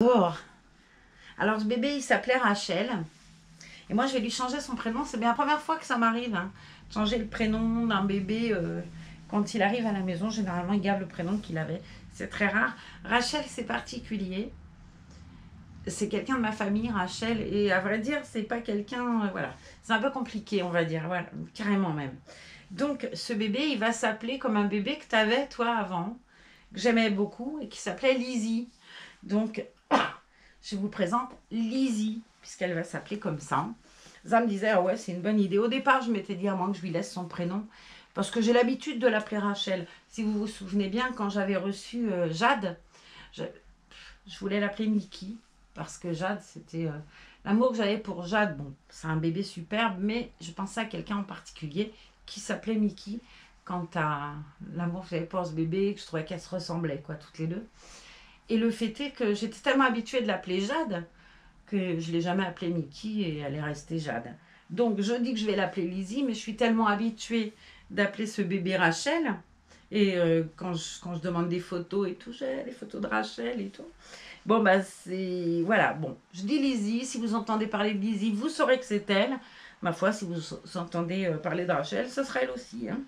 Oh. Alors ce bébé il s'appelait Rachel et moi je vais lui changer son prénom. C'est bien la première fois que ça m'arrive, hein, changer le prénom d'un bébé quand il arrive à la maison. Généralement il garde le prénom qu'il avait, c'est très rare. Rachel c'est particulier, c'est quelqu'un de ma famille, Rachel, et à vrai dire c'est pas quelqu'un, voilà, c'est un peu compliqué on va dire, voilà, carrément même. Donc ce bébé il va s'appeler comme un bébé que tu avais toi avant, que j'aimais beaucoup et qui s'appelait Lizzie. Donc je vous présente Lizzie, puisqu'elle va s'appeler comme ça. Zam me disait, ah ouais, c'est une bonne idée. Au départ, je m'étais dit, à moins que je lui laisse son prénom, parce que j'ai l'habitude de l'appeler Rachel. Si vous vous souvenez bien, quand j'avais reçu Jade, je voulais l'appeler Mickey, parce que Jade, c'était l'amour que j'avais pour Jade. Bon, c'est un bébé superbe, mais je pensais à quelqu'un en particulier qui s'appelait Mickey, quant à l'amour que j'avais pour ce bébé, que je trouvais qu'elles se ressemblaient, quoi, toutes les deux. Et le fait est que j'étais tellement habituée de l'appeler Jade que je ne l'ai jamais appelée Mickey et elle est restée Jade. Donc je dis que je vais l'appeler Lizzie, mais je suis tellement habituée d'appeler ce bébé Rachel. Et quand je demande des photos et tout, j'ai les photos de Rachel et tout. Bon, bah c'est... Voilà, bon. Je dis Lizzie, si vous entendez parler de Lizzie, vous saurez que c'est elle. Ma foi, si vous entendez parler de Rachel, ce sera elle aussi. Hein.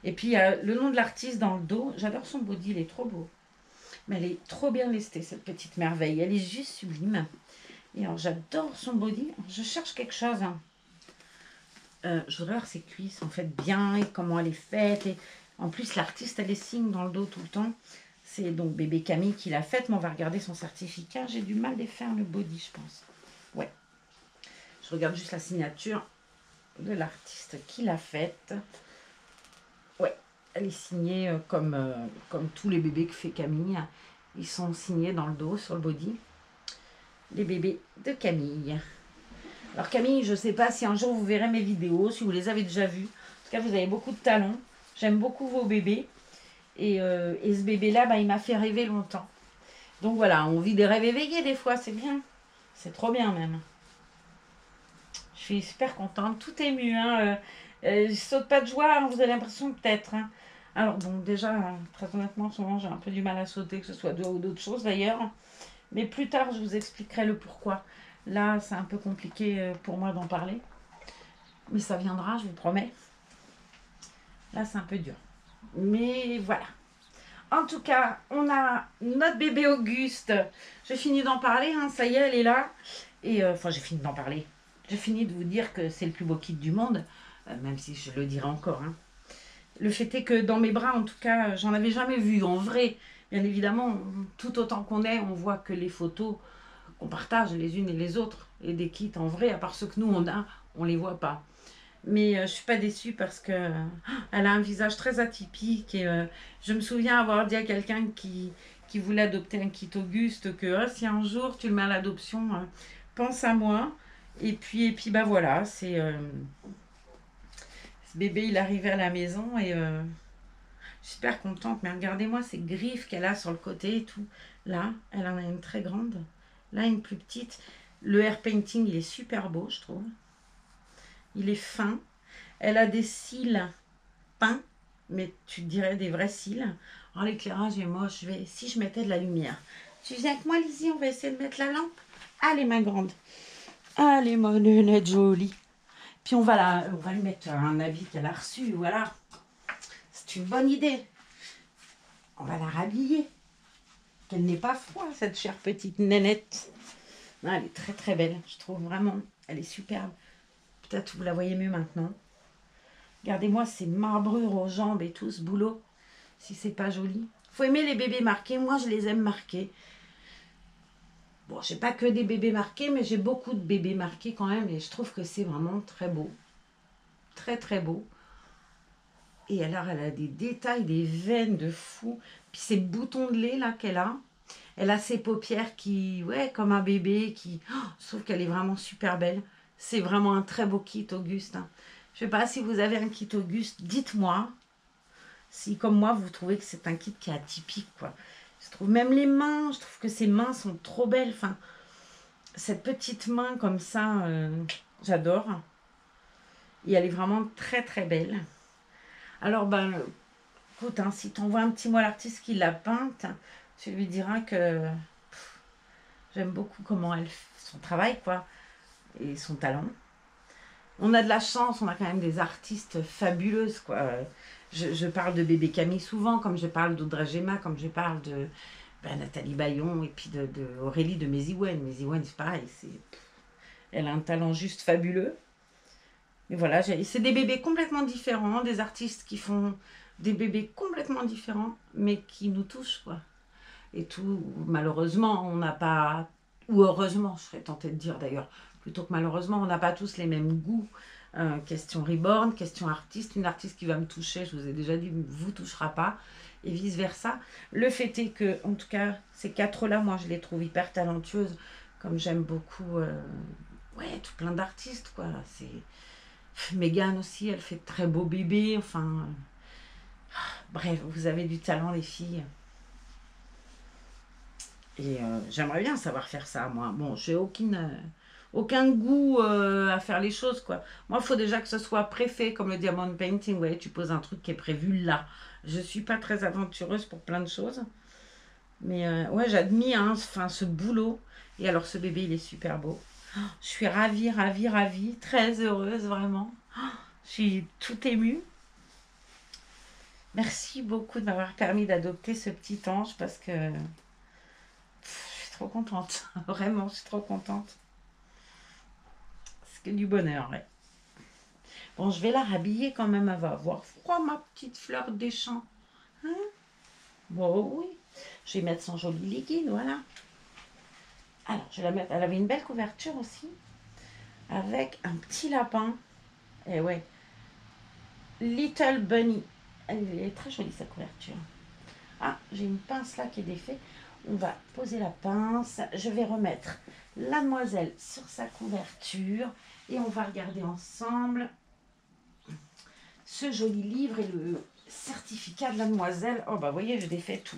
Et puis, il y a le nom de l'artiste dans le dos. J'adore son body, il est trop beau. Mais elle est trop bien lestée, cette petite merveille. Elle est juste sublime. Et alors, j'adore son body. Je cherche quelque chose. Hein. Je voudrais voir ses cuisses, en fait, bien, et comment elle est faite. Et en plus, l'artiste, elle les signe dans le dos tout le temps. C'est donc bébé Camille qui l'a faite, mais on va regarder son certificat. J'ai du mal à faire le body, je pense. Ouais. Je regarde juste la signature de l'artiste qui l'a faite. Ouais. Elle est signée comme tous les bébés que fait Camille. Ils sont signés dans le dos, sur le body. Les bébés de Camille. Alors Camille, je ne sais pas si un jour vous verrez mes vidéos, si vous les avez déjà vues. En tout cas, vous avez beaucoup de talent. J'aime beaucoup vos bébés. Et ce bébé-là, bah, il m'a fait rêver longtemps. Donc voilà, on vit des rêves éveillés des fois, c'est bien. C'est trop bien même. Je suis super contente, tout émue. Hein. Je saute pas de joie, hein, vous avez l'impression peut-être. Hein. Alors bon, déjà, très honnêtement, en ce moment, j'ai un peu du mal à sauter, que ce soit de ou d'autres choses d'ailleurs. Mais plus tard, je vous expliquerai le pourquoi. Là, c'est un peu compliqué pour moi d'en parler. Mais ça viendra, je vous promets. Là, c'est un peu dur. Mais voilà. En tout cas, on a notre bébé Auguste. J'ai fini d'en parler, hein, ça y est, elle est là. Et enfin, j'ai fini d'en parler. J'ai fini de vous dire que c'est le plus beau kit du monde, même si je le dirai encore. Hein. Le fait est que dans mes bras, en tout cas, j'en avais jamais vu en vrai. Bien évidemment, tout autant qu'on est, on voit que les photos qu'on partage les unes et les autres, et des kits en vrai, à part ceux que nous on a, on les voit pas. Mais je suis pas déçue parce que elle a un visage très atypique et je me souviens avoir dit à quelqu'un qui voulait adopter un kit Auguste que si un jour tu le mets à l'adoption, pense à moi. Et puis bah voilà, ce bébé il arrivait à la maison et je suis super contente. Mais regardez-moi ces griffes qu'elle a sur le côté et tout. Là, elle en a une très grande. Là, une plus petite. Le hair painting, il est super beau, je trouve. Il est fin. Elle a des cils peints, mais tu dirais des vrais cils. Alors l'éclairage est moche. Si je mettais de la lumière. Tu viens avec moi, Lizzie, on va essayer de mettre la lampe. Allez, ma grande. Allez, ma lunette jolie. Puis on va lui mettre un habit qu'elle a reçu, voilà. C'est une bonne idée. On va la rhabiller. Qu'elle n'ait pas froid, cette chère petite nénette. Non, elle est très très belle, je trouve vraiment. Elle est superbe. Peut-être vous la voyez mieux maintenant. Regardez-moi ces marbrures aux jambes et tout ce boulot. Si c'est pas joli. Faut aimer les bébés marqués. Moi, je les aime marqués. Bon, j'ai pas que des bébés marqués, mais j'ai beaucoup de bébés marqués quand même. Et je trouve que c'est vraiment très beau. Très très beau. Et alors, elle a des détails, des veines de fou. Puis ces boutons de lait là qu'elle a. Elle a ses paupières qui, ouais, comme un bébé. Je trouve qu'elle est vraiment super belle. C'est vraiment un très beau kit, Auguste. Hein. Je sais pas si vous avez un kit Auguste, dites-moi. Si, comme moi, vous trouvez que c'est un kit qui est atypique, quoi. Je trouve même les mains, je trouve que ses mains sont trop belles. Enfin, cette petite main comme ça, j'adore. Et elle est vraiment très, très belle. Alors, ben, écoute, hein, si tu envoies un petit mot à l'artiste qui l'a peinte, tu lui diras que J'aime beaucoup comment elle fait son travail, quoi, et son talent. On a de la chance, on a quand même des artistes fabuleuses, quoi. Je parle de Bébé Camille souvent, comme je parle d'Audrey Gemma, comme je parle de Nathalie Bayon, et puis de Aurélie de Méziwen. Méziwen, c'est pareil, elle a un talent juste fabuleux. Et voilà, c'est des bébés complètement différents, des artistes qui font des bébés complètement différents, mais qui nous touchent, quoi. Et tout, malheureusement, on n'a pas, ou heureusement, je serais tentée de dire d'ailleurs, plutôt que malheureusement, on n'a pas tous les mêmes goûts. Question Reborn, question artiste, une artiste qui va me toucher, je vous ai déjà dit, vous touchera pas, et vice versa. Le fait est que, en tout cas, ces quatre-là, moi, je les trouve hyper talentueuses, comme j'aime beaucoup, ouais, tout plein d'artistes, quoi. C'est Mégane aussi, elle fait de très beaux bébés, enfin, bref, vous avez du talent, les filles. Et j'aimerais bien savoir faire ça, moi. Bon, j'ai aucun goût à faire les choses, quoi. Moi, il faut déjà que ce soit préfet, comme le diamond painting. Vous voyez, tu poses un truc qui est prévu là. Je ne suis pas très aventureuse pour plein de choses. Mais ouais, j'admire enfin, ce boulot. Et alors, ce bébé, il est super beau. Oh, je suis ravie, ravie, ravie. Très heureuse, vraiment. Oh, je suis tout émue. Merci beaucoup de m'avoir permis d'adopter ce petit ange parce que je suis trop contente. Vraiment, je suis trop contente. C'est que du bonheur, ouais. Bon, je vais la rhabiller quand même. Elle va avoir froid, ma petite fleur des champs. Hein? Bon, oui. Je vais mettre son joli liquide, voilà. Alors, je vais la mettre. Elle avait une belle couverture aussi. Avec un petit lapin. Et ouais. Little Bunny. Elle est très jolie, sa couverture. Ah, j'ai une pince là qui est défaite. On va poser la pince. Je vais remettre la demoiselle sur sa couverture. Et on va regarder ensemble ce joli livre et le certificat de la demoiselle. Oh, bah, vous voyez, je défais tout.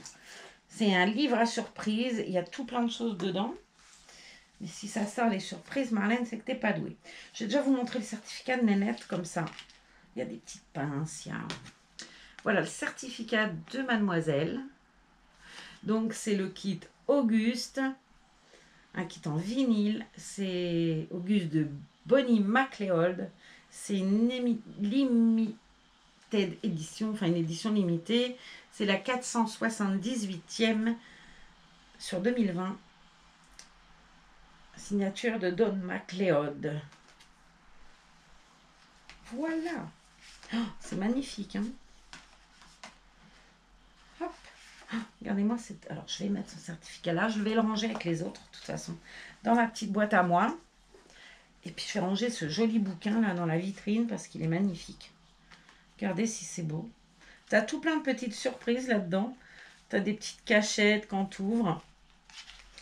C'est un livre à surprise. Il y a tout plein de choses dedans. Mais si ça sort les surprises, Marlène, c'est que t'es pas douée. Je vais déjà vous montrer le certificat de Nénette, comme ça. Il y a des petites pinces. Voilà, le certificat de mademoiselle. Donc, c'est le kit Auguste. Un kit en vinyle. C'est Auguste de Bonnie McLeod. C'est une limited édition, enfin une édition limitée. C'est la 478e sur 2020. Signature de Don McLeod. Voilà. Oh, c'est magnifique, hein. Hop. Oh, regardez-moi, alors je vais mettre ce certificat là. Je vais le ranger avec les autres, de toute façon, dans ma petite boîte à moi. Et puis je vais ranger ce joli bouquin là dans la vitrine parce qu'il est magnifique. Regardez si c'est beau. Tu as tout plein de petites surprises là-dedans. Tu as des petites cachettes quand tu ouvres.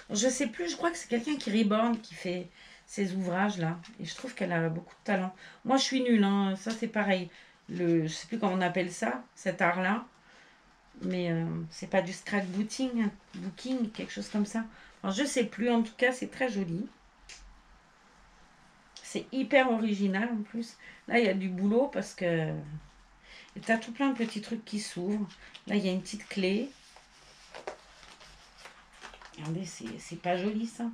Je sais plus, je crois que c'est quelqu'un qui Reborn qui fait ces ouvrages-là. Et je trouve qu'elle a beaucoup de talent. Moi, je suis nulle, hein. Ça, c'est pareil. Je sais plus comment on appelle ça, cet art-là. Mais c'est pas du scrapbooking, quelque chose comme ça. Alors, je sais plus, en tout cas, c'est très joli. C'est hyper original en plus. Là, il y a du boulot parce que tu as tout plein de petits trucs qui s'ouvrent. Là, il y a une petite clé. Regardez, c'est pas joli ça.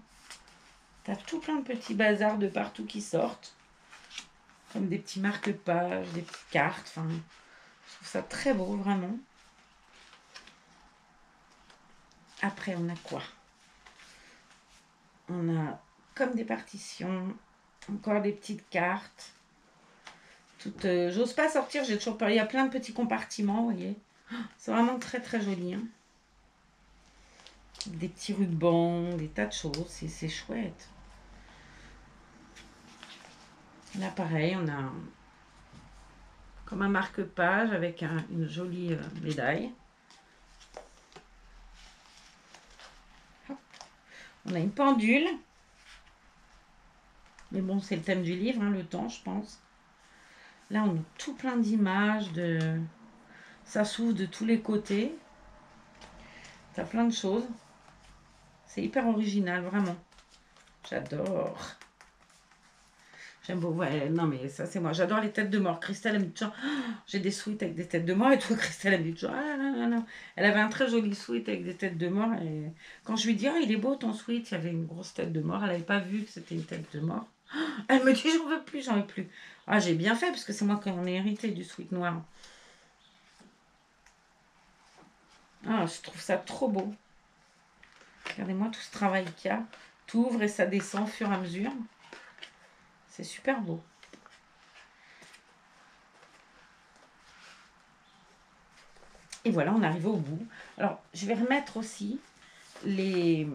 Tu as tout plein de petits bazars de partout qui sortent. Comme des petits marque-pages, des petites cartes. Enfin, je trouve ça très beau, vraiment. Après, on a quoi? On a comme des partitions. Encore des petites cartes. J'ose pas sortir, j'ai toujours peur. Il y a plein de petits compartiments, vous voyez. C'est vraiment très très joli. Hein. Des petits rubans, des tas de choses. C'est chouette. Là, pareil, on a comme un marque-page avec une jolie médaille. Hop. On a une pendule. Mais bon, c'est le thème du livre, hein, le temps, je pense. Là, on a tout plein d'images. Ça s'ouvre de tous les côtés. T'as plein de choses. C'est hyper original, vraiment. J'adore. J'aime beaucoup. Ouais, non, mais ça, c'est moi. J'adore les têtes de mort. Christelle, elle me dit toujours, oh, j'ai des sweats avec des têtes de mort. Et tout, Christelle, elle me dit toujours, ah non, non, non. Elle avait un très joli sweat avec des têtes de mort. Et quand je lui dis, oh, il est beau ton sweat, il y avait une grosse tête de mort. Elle n'avait pas vu que c'était une tête de mort. Elle me dit, j'en veux plus, j'en veux plus. Ah, j'ai bien fait, parce que c'est moi qui en ai hérité du sweat noir. Ah, je trouve ça trop beau. Regardez-moi tout ce travail qu'il y a. Tout ouvre et ça descend au fur et à mesure. C'est super beau. Et voilà, on arrive au bout. Alors, je vais remettre aussi les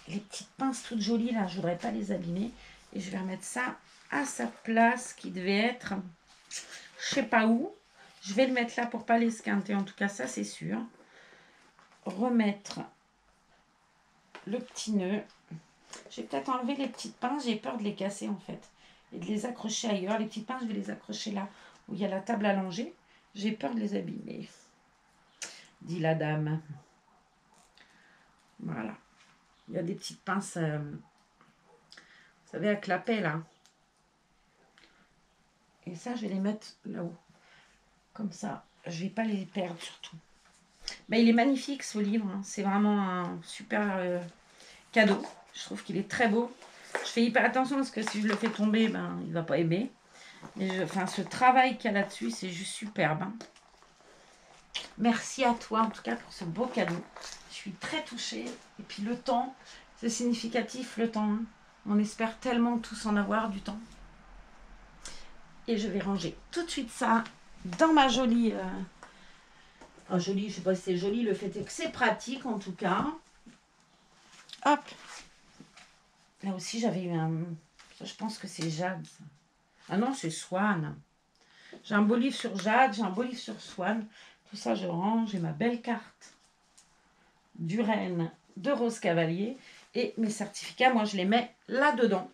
petites pinces toutes jolies là. Je voudrais pas les abîmer. Et je vais remettre ça à sa place qui devait être, je sais pas où. Je vais le mettre là pour pas l'esquinter. En tout cas, ça c'est sûr. Remettre le petit nœud. Je vais peut-être enlever les petites pinces. J'ai peur de les casser en fait. Et de les accrocher ailleurs. Les petites pinces, je vais les accrocher là où il y a la table allongée. J'ai peur de les abîmer. Dit la dame. Voilà. Il y a des petites pinces, vous savez, à clapet là. Et ça, je vais les mettre là-haut. Comme ça, je ne vais pas les perdre surtout. Mais il est magnifique ce livre. Hein. C'est vraiment un super cadeau. Je trouve qu'il est très beau. Je fais hyper attention parce que si je le fais tomber, ben, il ne va pas aimer. Mais enfin, ce travail qu'il y a là-dessus, c'est juste superbe. Hein. Merci à toi en tout cas pour ce beau cadeau. Je suis très touchée. Et puis le temps, c'est significatif le temps. Hein. On espère tellement tous en avoir du temps. Et je vais ranger tout de suite ça dans ma jolie... jolie, je ne sais pas si c'est joli, le fait est que c'est pratique en tout cas. Hop. Là aussi j'avais eu un... Je pense que c'est Jade. Ah non, c'est Swan. J'ai un beau livre sur Jade, j'ai un beau livre sur Swan. Tout ça je range. J'ai ma belle carte du Rennes de Rose Cavalier. Et mes certificats, moi je les mets là-dedans.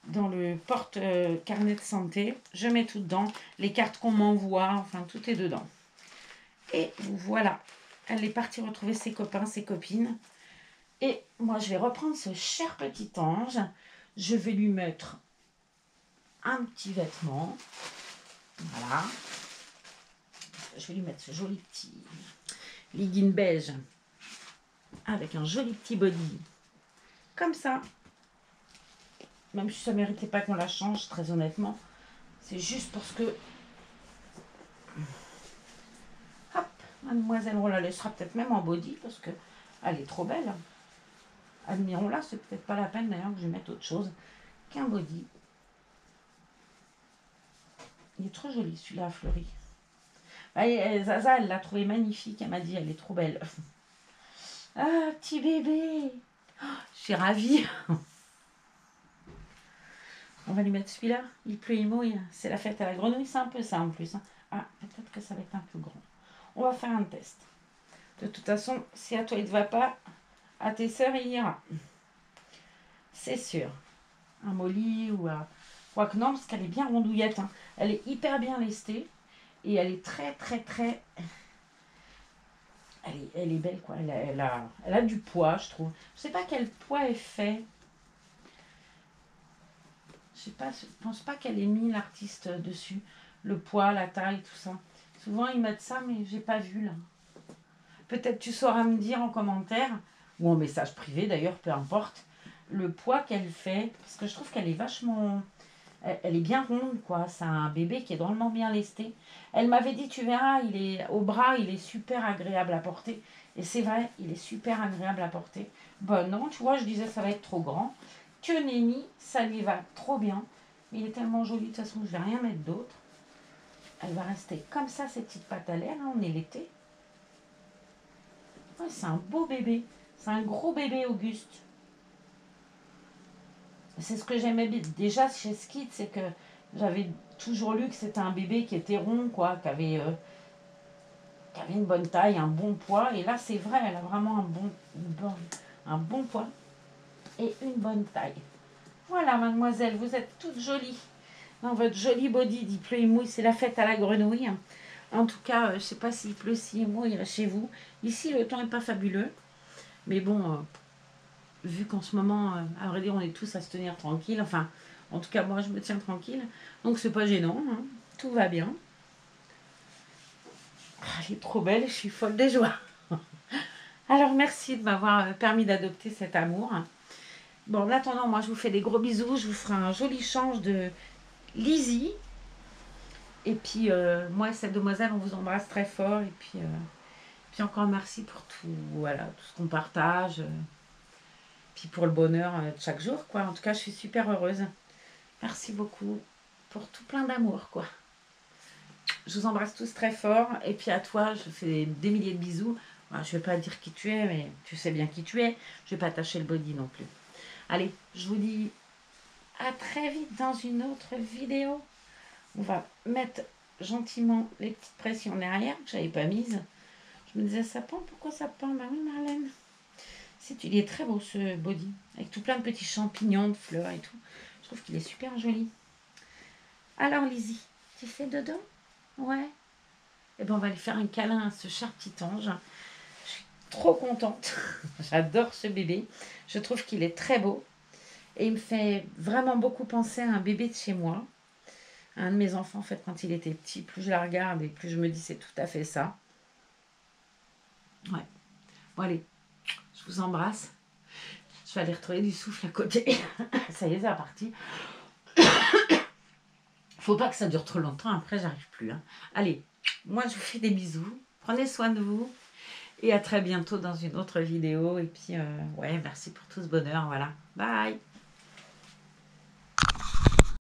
Dans le porte-carnet de santé. Je mets tout dedans. Les cartes qu'on m'envoie, enfin tout est dedans. Et voilà. Elle est partie retrouver ses copains, ses copines. Et moi, je vais reprendre ce cher petit ange. Je vais lui mettre un petit vêtement. Voilà. Je vais lui mettre ce joli petit legging beige. Avec un joli petit body. Comme ça. Même si ça ne méritait pas qu'on la change, très honnêtement. C'est juste parce que... Hop, mademoiselle, on la laissera peut-être même en body parce qu'elle est trop belle. Admirons-la, c'est peut-être pas la peine d'ailleurs que je mette autre chose qu'un body. Il est trop joli celui-là, fleuri. Zaza, elle l'a trouvé magnifique, elle m'a dit, elle est trop belle. Ah, petit bébé. Oh, je suis ravie. On va lui mettre celui-là. Il pleut, il mouille. C'est la fête à la grenouille. C'est un peu ça en plus. Hein. Ah, peut-être que ça va être un peu grand. On va faire un test. De toute façon, si à toi il ne te va pas, à tes sœurs il ira. C'est sûr. Un molly ou à... Quoique non, parce qu'elle est bien rondouillette. Hein. Elle est hyper bien lestée. Et elle est très, très, très... Elle est belle, quoi. Elle a du poids, je trouve. Je sais pas quel poids elle fait. Je pense pas qu'elle ait mis l'artiste dessus. Le poids, la taille, tout ça. Souvent, ils mettent ça, mais j'ai pas vu, là. Peut-être tu sauras me dire en commentaire, ou en message privé d'ailleurs, peu importe, le poids qu'elle fait. Parce que je trouve qu'elle est vachement... Elle est bien ronde, quoi. C'est un bébé qui est drôlement bien lesté. Elle m'avait dit, tu verras, il est au bras, il est super agréable à porter. Et c'est vrai, il est super agréable à porter. Bon, non, tu vois, je disais, ça va être trop grand. Que nenni, ça lui va trop bien. Mais il est tellement joli, de toute façon, je ne vais rien mettre d'autre. Elle va rester comme ça, ces petites pattes à l'air. Hein, on est l'été. Ouais, c'est un beau bébé. C'est un gros bébé Auguste. C'est ce que j'aimais déjà chez Skid, c'est que j'avais toujours lu que c'était un bébé qui était rond, quoi, qui avait une bonne taille, un bon poids. Et là, c'est vrai, elle a vraiment un bon poids et une bonne taille. Voilà, mademoiselle, vous êtes toute jolie. Dans votre joli body, il pleut, il mouille, c'est la fête à la grenouille. En tout cas, je ne sais pas s'il pleut, s'il mouille chez vous. Ici, le temps n'est pas fabuleux. Mais bon, vu qu'en ce moment, à vrai dire, on est tous à se tenir tranquille. Enfin, en tout cas, moi, je me tiens tranquille. Donc, c'est pas gênant. Hein. Tout va bien. Ah, elle est trop belle, je suis folle de joie. Alors, merci de m'avoir permis d'adopter cet amour. Bon, en attendant, moi, je vous fais des gros bisous. Je vous ferai un joli change de Lizzie. Et puis, moi et cette demoiselle, on vous embrasse très fort. Et puis encore merci pour tout, voilà, tout ce qu'on partage. Puis pour le bonheur de chaque jour, quoi. En tout cas, je suis super heureuse. Merci beaucoup pour tout plein d'amour, quoi. Je vous embrasse tous très fort. Et puis à toi, je fais des milliers de bisous. Voilà, je ne vais pas dire qui tu es, mais tu sais bien qui tu es. Je ne vais pas tâcher le body non plus. Allez, je vous dis à très vite dans une autre vidéo. On va mettre gentiment les petites pressions derrière que je n'avais pas mises. Je me disais, ça pend, pourquoi ça pend? Bah oui, Marlène. Il est très beau ce body, avec tout plein de petits champignons, de fleurs et tout. Je trouve qu'il est super joli. Alors Lizzie, tu fais dodo? Ouais. Eh bien, on va lui faire un câlin à ce cher petit ange. Je suis trop contente. J'adore ce bébé. Je trouve qu'il est très beau. Et il me fait vraiment beaucoup penser à un bébé de chez moi. Un de mes enfants, en fait, quand il était petit, plus je la regarde et plus je me dis c'est tout à fait ça. Ouais. Bon, allez, je vous embrasse. Je vais aller retrouver du souffle à côté. Ça y est, c'est reparti. Faut pas que ça dure trop longtemps, après j'arrive plus. Hein. Allez, moi je vous fais des bisous. Prenez soin de vous. Et à très bientôt dans une autre vidéo. Et puis, ouais, merci pour tout ce bonheur. Voilà. Bye.